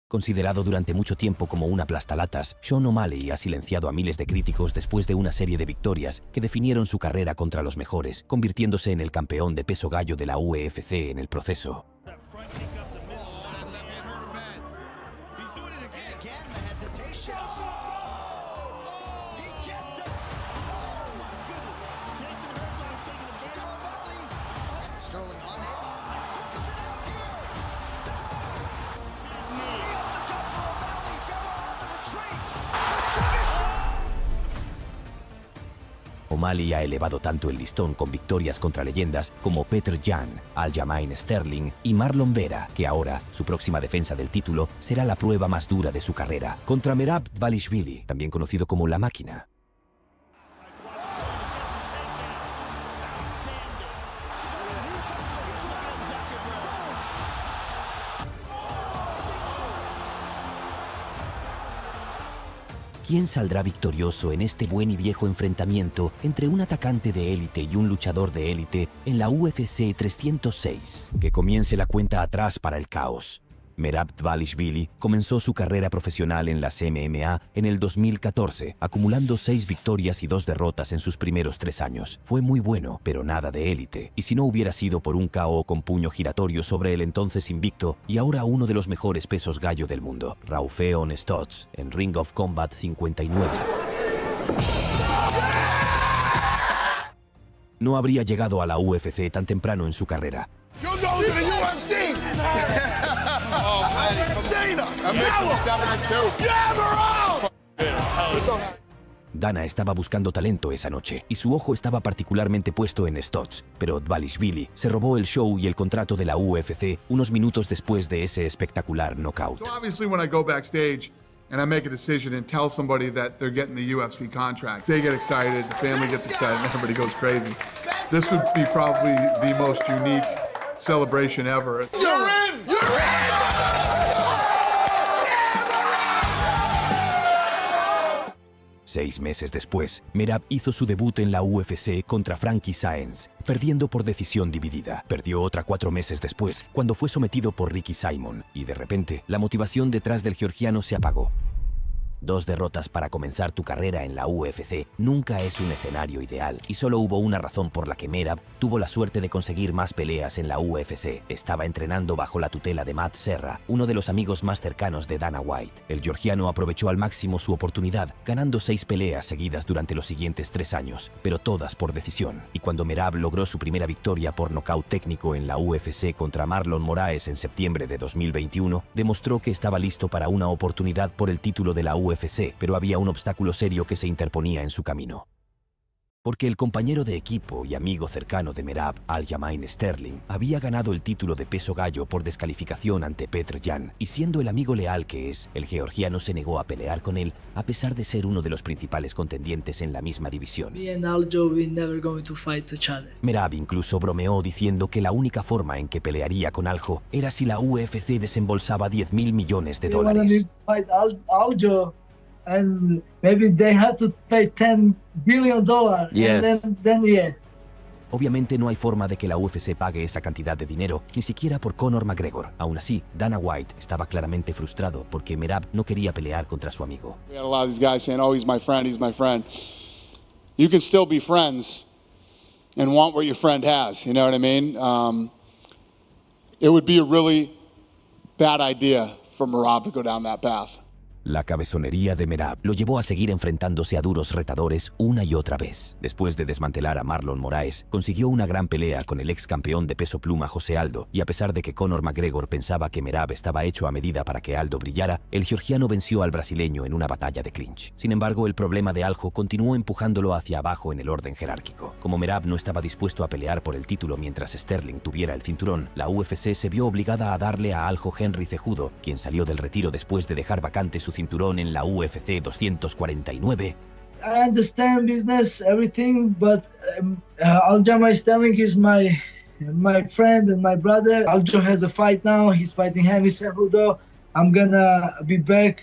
Considerado durante mucho tiempo como un aplastalatas, Sean O'Malley ha silenciado a miles de críticos después de una serie de victorias que definieron su carrera contra los mejores, convirtiéndose en el campeón de peso gallo de la UFC en el proceso. O'Malley ha elevado tanto el listón con victorias contra leyendas como Petr Yan, Aljamain Sterling y Marlon Vera, que ahora su próxima defensa del título será la prueba más dura de su carrera, contra Merab Dvalishvili, también conocido como La Máquina. ¿Quién saldrá victorioso en este buen y viejo enfrentamiento entre un atacante de élite y un luchador de élite en la UFC 306? Que comience la cuenta atrás para el caos. Merab Dvalishvili comenzó su carrera profesional en las MMA en el 2014, acumulando 6 victorias y 2 derrotas en sus primeros 3 años. Fue muy bueno, pero nada de élite. Y si no hubiera sido por un KO con puño giratorio sobre el entonces invicto y ahora uno de los mejores pesos gallo del mundo, Raufeon Stots, en Ring of Combat 59. No habría llegado a la UFC tan temprano en su carrera. Dana estaba buscando talento esa noche y su ojo estaba particularmente puesto en Stots, pero Dvalishvili se robó el show y el contrato de la UFC unos minutos después de ese espectacular knockout. So obviously when I go backstage and I make a decision and tell somebody that they're getting the UFC contract, they get excited, the family gets excited, and everybody goes crazy. This would be probably the most unique celebration ever. You're in! You're in! 6 meses después, Merab hizo su debut en la UFC contra Frankie Saenz, perdiendo por decisión dividida. Perdió otra 4 meses después, cuando fue sometido por Ricky Simon, y de repente, la motivación detrás del georgiano se apagó. 2 derrotas para comenzar tu carrera en la UFC nunca es un escenario ideal, y solo hubo una razón por la que Merab tuvo la suerte de conseguir más peleas en la UFC. Estaba entrenando bajo la tutela de Matt Serra, uno de los amigos más cercanos de Dana White. El georgiano aprovechó al máximo su oportunidad, ganando 6 peleas seguidas durante los siguientes 3 años, pero todas por decisión. Y cuando Merab logró su primera victoria por nocaut técnico en la UFC contra Marlon Moraes en septiembre de 2021, demostró que estaba listo para una oportunidad por el título de la UFC, pero había un obstáculo serio que se interponía en su camino. Porque el compañero de equipo y amigo cercano de Merab, Aljamain Sterling, había ganado el título de peso gallo por descalificación ante Petr Yan, y siendo el amigo leal que es, el georgiano se negó a pelear con él a pesar de ser uno de los principales contendientes en la misma división. Me and Aljo, we never going to fight each other. Merab incluso bromeó diciendo que la única forma en que pelearía con Aljo era si la UFC desembolsaba $10,000 millones. They wanna me fight Aljo, and maybe they have to pay $10 billion. Yes. And then yes. Obviamente no hay forma de que la UFC pague esa cantidad de dinero, ni siquiera por Conor McGregor. Aún así, Dana White estaba claramente frustrado porque Merab no quería pelear contra su amigo. We had a lot of these guys saying, oh, he's my friend, he's my friend. You can still be friends and want what your friend has, you know what I mean? It would be a really bad idea for Merab to go down that path. La cabezonería de Merab lo llevó a seguir enfrentándose a duros retadores una y otra vez. Después de desmantelar a Marlon Moraes, consiguió una gran pelea con el ex campeón de peso pluma José Aldo, y a pesar de que Conor McGregor pensaba que Merab estaba hecho a medida para que Aldo brillara, el georgiano venció al brasileño en una batalla de clinch. Sin embargo, el problema de Aljo continuó empujándolo hacia abajo en el orden jerárquico. Como Merab no estaba dispuesto a pelear por el título mientras Sterling tuviera el cinturón, la UFC se vio obligada a darle a Aljo Henry Cejudo, quien salió del retiro después de dejar vacante su cinturón en la UFC 249. I understand business, everything, but Aljamain Sterling is my friend and my brother. Aljo has a fight now. He's fighting Henry Cejudo. I'm gonna be back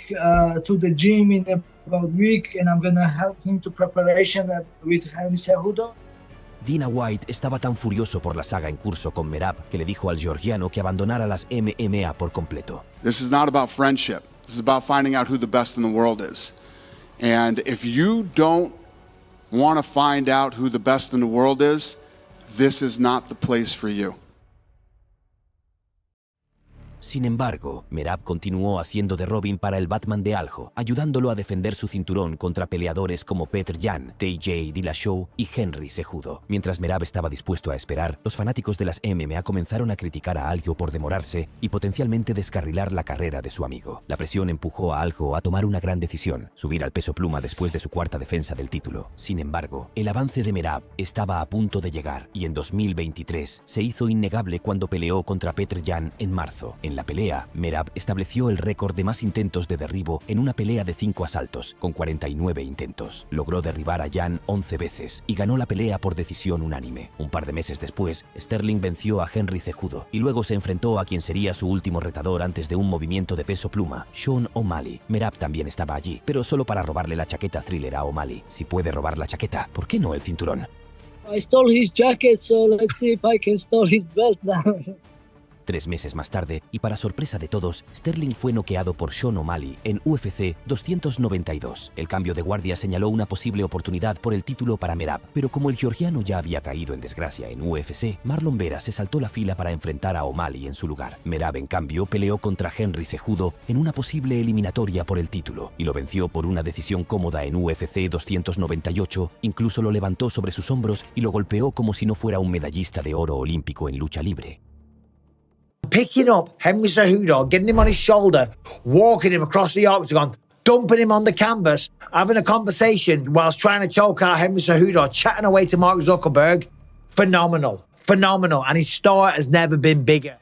to the gym in about a week, and I'm gonna help him to preparation with Henry Cejudo. Dana White estaba tan furioso por la saga en curso con Merab que le dijo al georgiano que abandonara las MMA por completo. This is not about friendship. This is about finding out who the best in the world is. And if you don't want to find out who the best in the world is, this is not the place for you. Sin embargo, Merab continuó haciendo de Robin para el Batman de Aljo, ayudándolo a defender su cinturón contra peleadores como Petr Yan, TJ Dillashaw y Henry Cejudo. Mientras Merab estaba dispuesto a esperar, los fanáticos de las MMA comenzaron a criticar a Aljo por demorarse y potencialmente descarrilar la carrera de su amigo. La presión empujó a Aljo a tomar una gran decisión, subir al peso pluma después de su cuarta defensa del título. Sin embargo, el avance de Merab estaba a punto de llegar y en 2023 se hizo innegable cuando peleó contra Petr Yan en marzo. En la pelea, Merab estableció el récord de más intentos de derribo en una pelea de 5 asaltos, con 49 intentos. Logró derribar a Yan 11 veces y ganó la pelea por decisión unánime. Un par de meses después, Sterling venció a Henry Cejudo y luego se enfrentó a quien sería su último retador antes de un movimiento de peso pluma, Sean O'Malley. Merab también estaba allí, pero solo para robarle la chaqueta Thriller a O'Malley. Si puede robar la chaqueta, ¿por qué no el cinturón? I stole his jacket, so let's see if I can steal his belt now. 3 meses más tarde, y para sorpresa de todos, Sterling fue noqueado por Sean O'Malley en UFC 292. El cambio de guardia señaló una posible oportunidad por el título para Merab, pero como el georgiano ya había caído en desgracia en UFC, Marlon Vera se saltó la fila para enfrentar a O'Malley en su lugar. Merab, en cambio, peleó contra Henry Cejudo en una posible eliminatoria por el título, y lo venció por una decisión cómoda en UFC 298, incluso lo levantó sobre sus hombros y lo golpeó como si no fuera un medallista de oro olímpico en lucha libre. Picking up Henry Cejudo, getting him on his shoulder, walking him across the octagon, dumping him on the canvas, having a conversation whilst trying to choke out Henry Cejudo, chatting away to Mark Zuckerberg. Phenomenal. Phenomenal. And his star has never been bigger.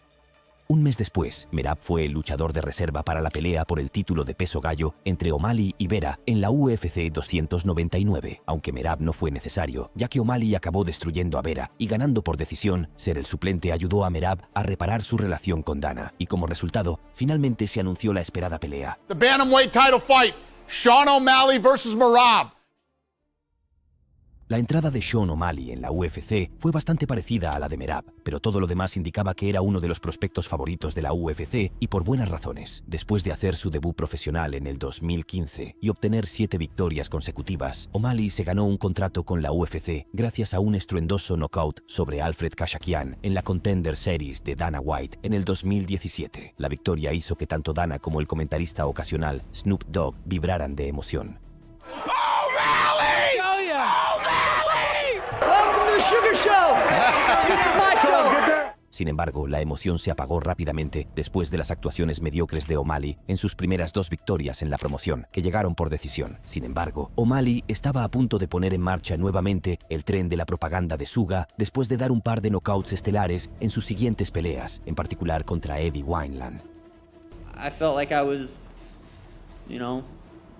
Un mes después, Merab fue el luchador de reserva para la pelea por el título de peso gallo entre O'Malley y Vera en la UFC 299, aunque Merab no fue necesario, ya que O'Malley acabó destruyendo a Vera y ganando por decisión. Ser el suplente ayudó a Merab a reparar su relación con Dana, y como resultado, finalmente se anunció la esperada pelea. The bantamweight title fight, Sean O'Malley versus Merab. La entrada de Sean O'Malley en la UFC fue bastante parecida a la de Merab, pero todo lo demás indicaba que era uno de los prospectos favoritos de la UFC y por buenas razones. Después de hacer su debut profesional en el 2015 y obtener 7 victorias consecutivas, O'Malley se ganó un contrato con la UFC gracias a un estruendoso knockout sobre Alfred Kashakian en la Contender Series de Dana White en el 2017. La victoria hizo que tanto Dana como el comentarista ocasional Snoop Dogg vibraran de emoción. Sugar Show! My show! Sin embargo, la emoción se apagó rápidamente después de las actuaciones mediocres de O'Malley en sus primeras 2 victorias en la promoción, que llegaron por decisión. Sin embargo, O'Malley estaba a punto de poner en marcha nuevamente el tren de la propaganda de Suga después de dar un par de knockouts estelares en sus siguientes peleas, en particular contra Eddie Wineland. I felt like I was,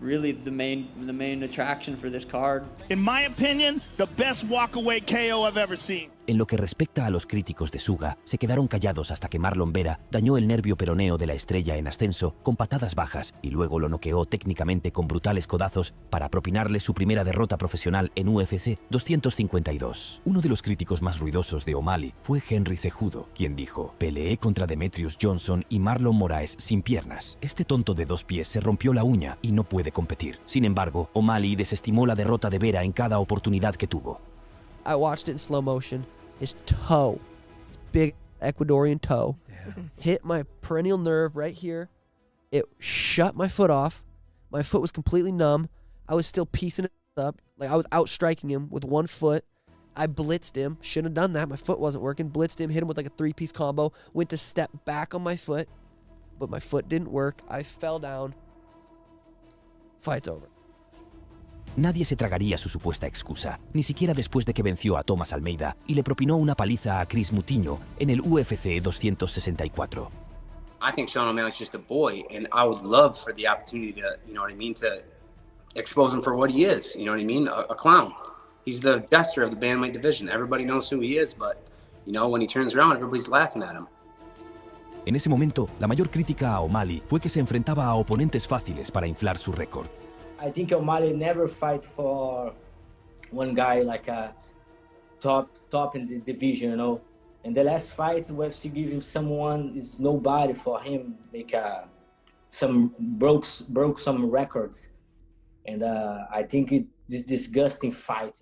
really the main attraction for this card. In my opinion, the best walkaway KO I've ever seen. En lo que respecta a los críticos de Suga, se quedaron callados hasta que Marlon Vera dañó el nervio peroneo de la estrella en ascenso con patadas bajas y luego lo noqueó técnicamente con brutales codazos para propinarle su primera derrota profesional en UFC 252. Uno de los críticos más ruidosos de O'Malley fue Henry Cejudo, quien dijo: "Peleé contra Demetrius Johnson y Marlon Moraes sin piernas. Este tonto de 2 pies se rompió la uña y no puede competir". Sin embargo, O'Malley desestimó la derrota de Vera en cada oportunidad que tuvo. I watched it in slow motion. His toe, his big Ecuadorian toe, hit my perennial nerve right here. It shut my foot off. My foot was completely numb. I was still piecing it up. Like, I was outstriking him with 1 foot. I blitzed him. Shouldn't have done that. My foot wasn't working. Blitzed him, hit him with like a 3-piece combo. Went to step back on my foot, but my foot didn't work. I fell down. Fight's over. Nadie se tragaría su supuesta excusa, ni siquiera después de que venció a Thomas Almeida y le propinó una paliza a Chris Moutinho en el UFC 264. I think Sean O'Malley's just a boy, and I would love for the opportunity to, to expose him for what he is, a clown. He's the jester of the bantamweight division. Everybody knows who he is, but, when he turns around, everybody's laughing at him. En ese momento, la mayor crítica a O'Malley fue que se enfrentaba a oponentes fáciles para inflar su récord. I think O'Malley never fight for one guy like top in the division, you know. And the last fight, UFC give him someone is nobody for him, make broke some records, and I think it's disgusting fight.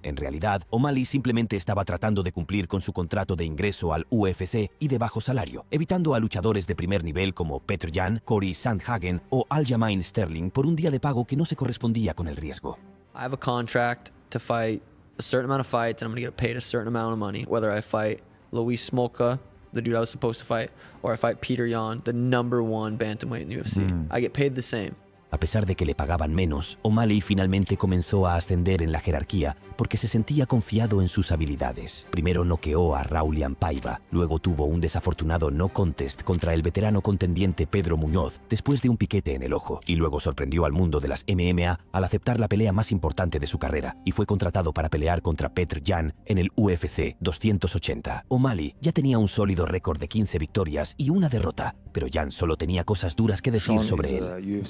En realidad, O'Malley simplemente estaba tratando de cumplir con su contrato de ingreso al UFC y de bajo salario, evitando a luchadores de primer nivel como Petr Yan, Cory Sandhagen o Aljamain Sterling por un día de pago que no se correspondía con el riesgo. I have a contract to fight a certain amount of fights, and I'm going to get paid a certain amount of money, whether I fight Luis Smolka, the dude I was supposed to fight, or I fight Peter Yan, the #1 bantamweight in the UFC. I get paid the same. A pesar de que le pagaban menos, O'Malley finalmente comenzó a ascender en la jerarquía porque se sentía confiado en sus habilidades. Primero noqueó a Raulian Paiva, luego tuvo un desafortunado no contest contra el veterano contendiente Pedro Muñoz después de un piquete en el ojo, y luego sorprendió al mundo de las MMA al aceptar la pelea más importante de su carrera y fue contratado para pelear contra Petr Yan en el UFC 280. O'Malley ya tenía un sólido récord de 15 victorias y una derrota, pero Yan solo tenía cosas duras que decir sobre él.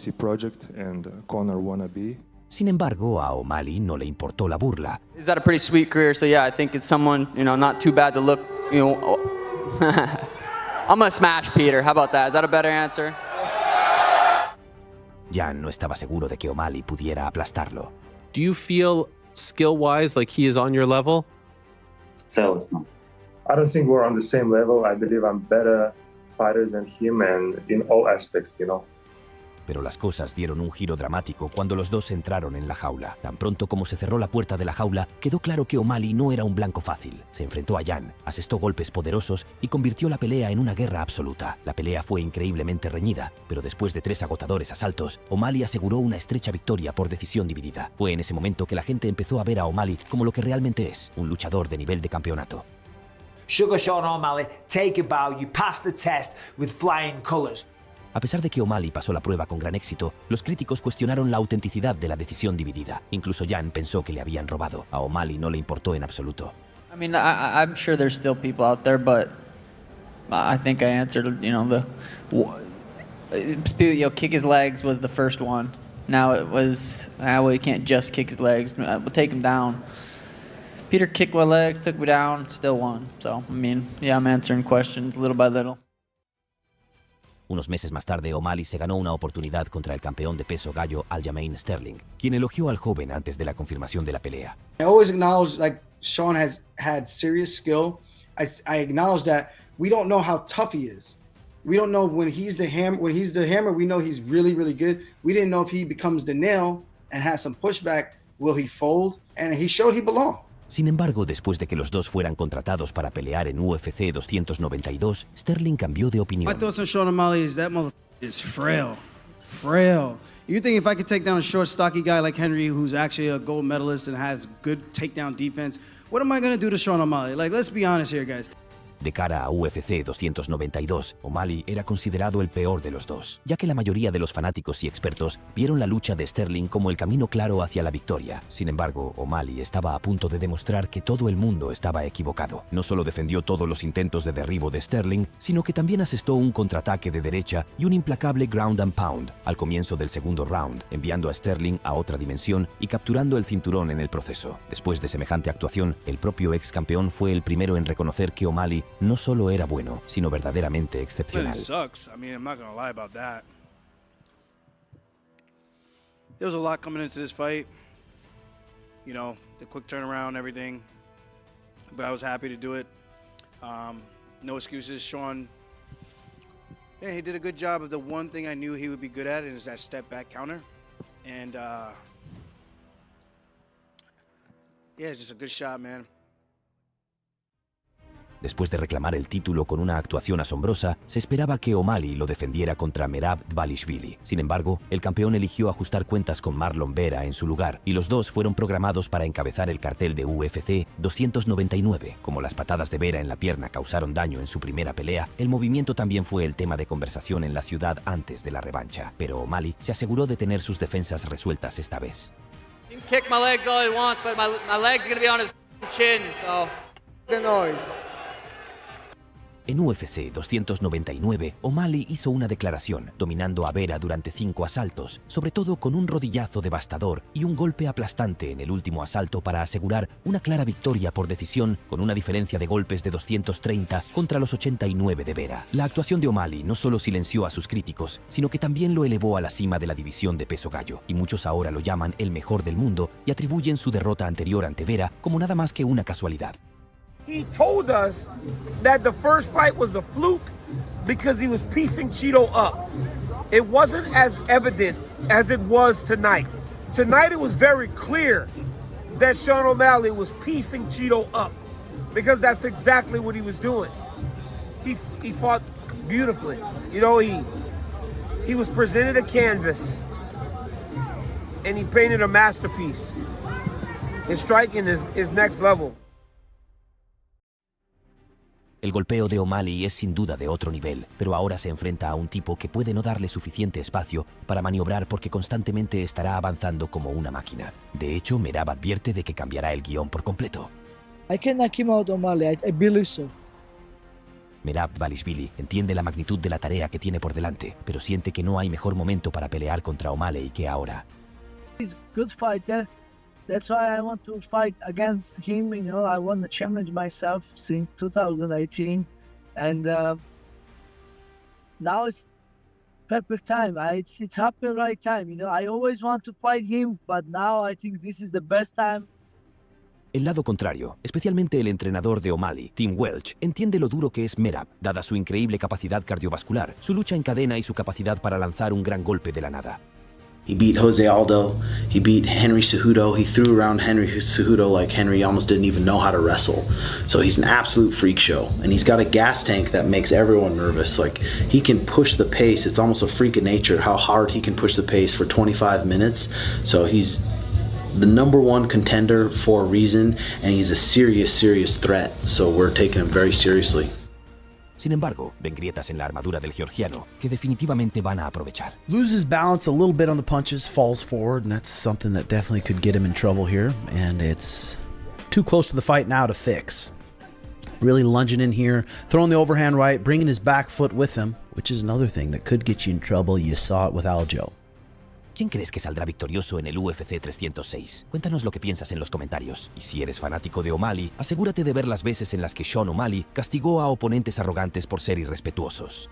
Sin embargo, a O'Malley no le importó la burla. He's had a pretty sweet career, so yeah, I think it's someone, not too bad to look, I'm gonna smash Peter. How about that? Is that a better answer? Yan no estaba seguro de que O'Malley pudiera aplastarlo. Do you feel skill-wise like he is on your level? So it's not. I don't think we're on the same level. I believe I'm better fighter than him and in all aspects, Pero las cosas dieron un giro dramático cuando los dos entraron en la jaula. Tan pronto como se cerró la puerta de la jaula, quedó claro que O'Malley no era un blanco fácil. Se enfrentó a Yan, asestó golpes poderosos y convirtió la pelea en una guerra absoluta. La pelea fue increíblemente reñida, pero después de 3 agotadores asaltos, O'Malley aseguró una estrecha victoria por decisión dividida. Fue en ese momento que la gente empezó a ver a O'Malley como lo que realmente es, un luchador de nivel de campeonato. Sugar Sean O'Malley, take a bow. You passed the test with flying colors. A pesar de que O'Malley pasó la prueba con gran éxito, los críticos cuestionaron la autenticidad de la decisión dividida. Incluso Yan pensó que le habían robado. A O'Malley no le importó en absoluto. I mean, I'm sure there's still people out there, but I think I answered, kick his legs was the first one. Now it was, well, you can't just kick his legs. We'll take him down. Peter kicked my legs, took me down, still won. So, I mean, yeah, I'm answering questions little by little. Unos meses más tarde, O'Malley se ganó una oportunidad contra el campeón de peso gallo Aljamain Sterling, quien elogió al joven antes de la confirmación de la pelea. I always acknowledge Sean has had serious skill. I acknowledge that we don't know how tough he is. We don't know when he's the hammer. When he's the hammer, we know he's really, really good. We didn't know if he becomes the nail and has some pushback, will he fold? And he showed he belonged. Sin embargo, después de que los dos fueran contratados para pelear en UFC 292, Sterling cambió de opinión. My thoughts on Sean O'Malley is that motherfucker is frail. Frail. You think if I could take down a short, stocky guy like Henry, who's actually a gold medalist and has good takedown defense, what am I going to do to Sean O'Malley? Let's be honest here, guys. De cara a UFC 292, O'Malley era considerado el peor de los dos, ya que la mayoría de los fanáticos y expertos vieron la lucha de Sterling como el camino claro hacia la victoria. Sin embargo, O'Malley estaba a punto de demostrar que todo el mundo estaba equivocado. No solo defendió todos los intentos de derribo de Sterling, sino que también asestó un contraataque de derecha y un implacable ground and pound al comienzo del segundo round, enviando a Sterling a otra dimensión y capturando el cinturón en el proceso. Después de semejante actuación, el propio ex campeón fue el primero en reconocer que O'Malley no solo era bueno, sino verdaderamente excepcional. Sucks. I mean, I'm not gonna lie about that. There was a lot coming into this fight. The quick turnaround, everything. But I was happy to do it. No excuses. Sean, he did a good job of the one thing I knew he would be good at, and is that step back counter. And it's just a good shot, man. Después de reclamar el título con una actuación asombrosa, se esperaba que O'Malley lo defendiera contra Merab Dvalishvili. Sin embargo, el campeón eligió ajustar cuentas con Marlon Vera en su lugar, y los dos fueron programados para encabezar el cartel de UFC 299. Como las patadas de Vera en la pierna causaron daño en su primera pelea, el movimiento también fue el tema de conversación en la ciudad antes de la revancha. Pero O'Malley se aseguró de tener sus defensas resueltas esta vez. You can kick my legs all he wants, but my leg's gonna be on his chin, so. The noise. En UFC 299, O'Malley hizo una declaración, dominando a Vera durante 5 asaltos, sobre todo con un rodillazo devastador y un golpe aplastante en el último asalto para asegurar una clara victoria por decisión con una diferencia de golpes de 230 contra los 89 de Vera. La actuación de O'Malley no solo silenció a sus críticos, sino que también lo elevó a la cima de la división de peso gallo, y muchos ahora lo llaman el mejor del mundo y atribuyen su derrota anterior ante Vera como nada más que una casualidad. He told us that the first fight was a fluke because he was piecing Cheeto up. It wasn't as evident as it was tonight. Tonight it was very clear that Sean O'Malley was piecing Cheeto up because that's exactly what he was doing. He fought beautifully. You know, he was presented a canvas and he painted a masterpiece. His striking is next level. El golpeo de O'Malley es sin duda de otro nivel, pero ahora se enfrenta a un tipo que puede no darle suficiente espacio para maniobrar porque constantemente estará avanzando como una máquina. De hecho, Merab advierte de que cambiará el guión por completo. I can knock him out, O'Malley. I believe so. Merab Dvalishvili entiende la magnitud de la tarea que tiene por delante, pero siente que no hay mejor momento para pelear contra O'Malley que ahora. He's a good fighter. That's why I want to fight against him. You know, I want to challenge myself since 2018, and now it's perfect time. It's happened right time. You know, I always want to fight him, but now I think this is the best time. El lado contrario, especialmente el entrenador de O'Malley, Tim Welch, entiende lo duro que es Merab, dada su increíble capacidad cardiovascular, su lucha en cadena y su capacidad para lanzar un gran golpe de la nada. He beat Jose Aldo, he beat Henry Cejudo, he threw around Henry Cejudo like Henry almost didn't even know how to wrestle. So he's an absolute freak show, and he's got a gas tank that makes everyone nervous. Like, he can push the pace, it's almost a freak of nature how hard he can push the pace for 25 minutes. So he's the #1 contender for a reason, and he's a serious threat, so we're taking him very seriously. Sin embargo, ven grietas en la armadura del georgiano que definitivamente van a aprovechar. Loses balance a little bit on the punches, falls forward, and that's something that definitely could get him in trouble here, and it's too close to the fight now to fix. Really lunging in here, throwing the overhand right, bringing his back foot with him, which is another thing that could get you in trouble. You saw it with Aljo. ¿Quién crees que saldrá victorioso en el UFC 306? Cuéntanos lo que piensas en los comentarios. Y si eres fanático de O'Malley, asegúrate de ver las veces en las que Sean O'Malley castigó a oponentes arrogantes por ser irrespetuosos.